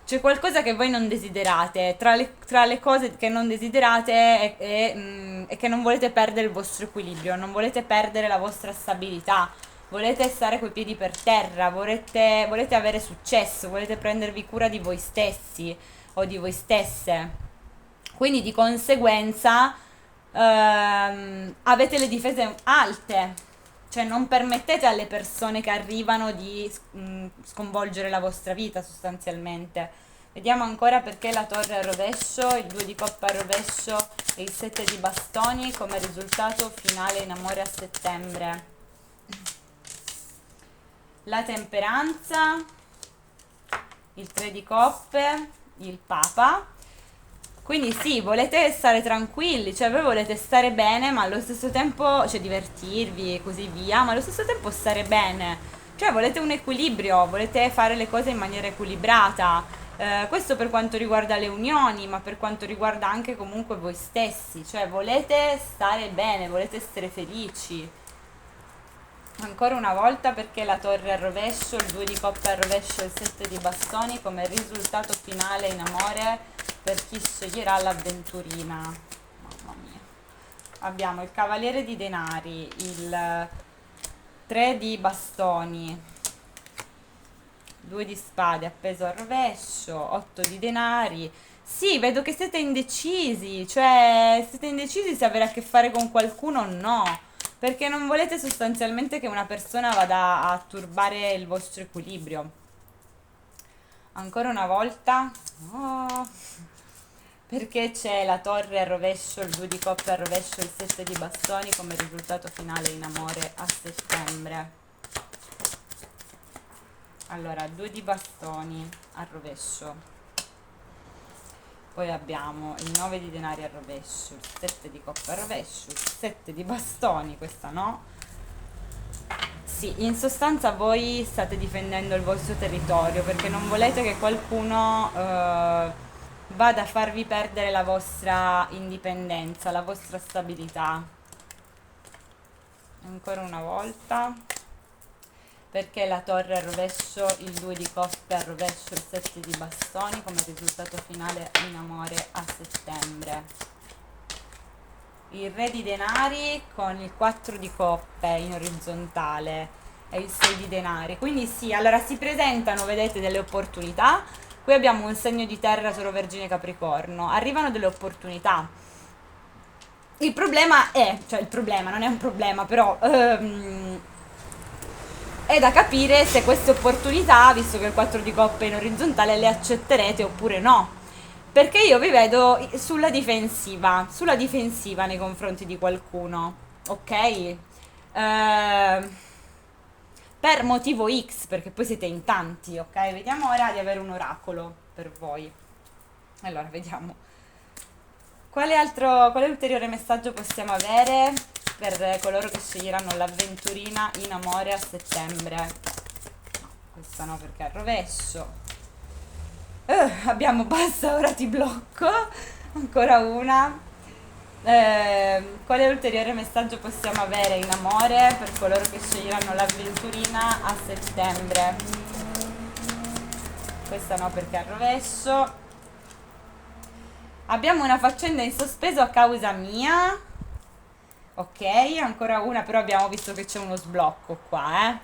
c'è qualcosa che voi non desiderate, tra le cose che non desiderate è che non volete perdere il vostro equilibrio, non volete perdere la vostra stabilità, volete stare coi piedi per terra, volete avere successo, volete prendervi cura di voi stessi o di voi stesse. Quindi di conseguenza avete le difese alte, cioè non permettete alle persone che arrivano di sconvolgere la vostra vita sostanzialmente. Vediamo ancora perché la torre al rovescio, il 2 di coppa al rovescio e il 7 di bastoni come risultato finale in amore a settembre. La temperanza, il 3 di coppe, il papa. Quindi sì, volete stare tranquilli, cioè voi volete stare bene, ma allo stesso tempo, cioè divertirvi e così via, ma allo stesso tempo stare bene. Cioè volete un equilibrio, volete fare le cose in maniera equilibrata. Questo per quanto riguarda le unioni, ma per quanto riguarda anche comunque voi stessi, cioè volete stare bene, volete essere felici. Ancora una volta, perché la torre al rovescio, il 2 di coppe al rovescio e il 7 di bastoni come risultato finale in amore per chi sceglierà l'avventurina. Mamma mia. Abbiamo il cavaliere di denari, il 3 di bastoni, 2 di spade appeso al rovescio, 8 di denari. Sì, vedo che siete indecisi, cioè siete indecisi se avere a che fare con qualcuno o no, perché non volete sostanzialmente che una persona vada a turbare il vostro equilibrio. Ancora una volta, oh, perché c'è la torre al rovescio, il 2 di coppe al rovescio e il 7 di bastoni come risultato finale in amore a settembre. Allora, 2 di bastoni al rovescio. Poi abbiamo il 9 di denari al rovescio, il 7 di coppe al rovescio, il 7 di bastoni, questa no. Sì, in sostanza voi state difendendo il vostro territorio perché non volete che qualcuno vada a farvi perdere la vostra indipendenza, la vostra stabilità. Ancora una volta, perché la torre al rovescio, il 2 di coppe al rovescio, il 7 di bastoni come risultato finale in amore a settembre. Il re di denari con il 4 di coppe in orizzontale e il 6 di denari. Quindi sì, allora si presentano, vedete, delle opportunità. Qui abbiamo un segno di terra, Toro, Vergine, Capricorno. Arrivano delle opportunità. Il problema è, cioè il problema non è un problema, però è da capire se queste opportunità, visto che il 4 di coppe è in orizzontale, le accetterete oppure no. Perché io vi vedo sulla difensiva nei confronti di qualcuno, ok? Per motivo X, perché poi siete in tanti, ok? Vediamo ora di avere un oracolo per voi. Allora, vediamo. Quale ulteriore messaggio possiamo avere per coloro che sceglieranno l'avventurina in amore a settembre? No, questa no perché è al rovescio. Abbiamo basta, ora ti blocco. Ancora una. Quale ulteriore messaggio possiamo avere in amore per coloro che sceglieranno l'avventurina a settembre? Questa no perché è al rovescio. Abbiamo una faccenda in sospeso a causa mia. Ok, ancora una, però abbiamo visto che c'è uno sblocco qua, eh.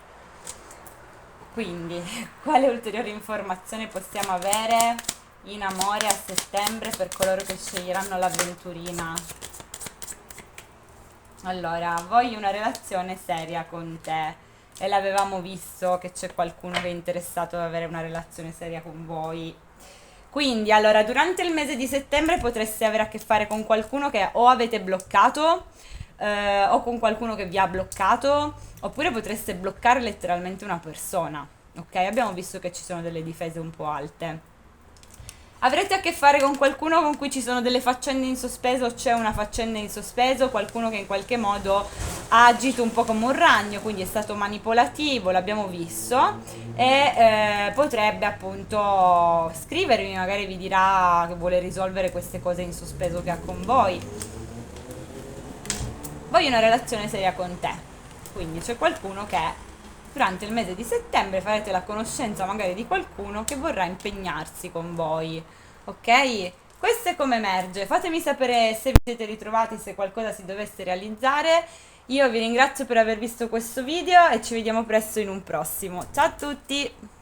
Quindi, quale ulteriore informazione possiamo avere in amore a settembre per coloro che sceglieranno l'avventurina? Allora, voglio una relazione seria con te e l'avevamo visto che c'è qualcuno che è interessato ad avere una relazione seria con voi. Quindi, allora, durante il mese di settembre potreste avere a che fare con qualcuno che o avete bloccato o con qualcuno che vi ha bloccato, oppure potreste bloccare letteralmente una persona. Ok, abbiamo visto che ci sono delle difese un po' alte. Avrete a che fare con qualcuno con cui ci sono delle faccende in sospeso, c'è una faccenda in sospeso, qualcuno che in qualche modo ha agito un po' come un ragno, quindi è stato manipolativo, l'abbiamo visto, e potrebbe appunto scrivervi, magari vi dirà che vuole risolvere queste cose in sospeso che ha con voi. Voglio una relazione seria con te, quindi c'è qualcuno che durante il mese di settembre farete la conoscenza magari di qualcuno che vorrà impegnarsi con voi, ok? Questo è come emerge. Fatemi sapere se vi siete ritrovati, se qualcosa si dovesse realizzare. Io vi ringrazio per aver visto questo video e ci vediamo presto in un prossimo. Ciao a tutti!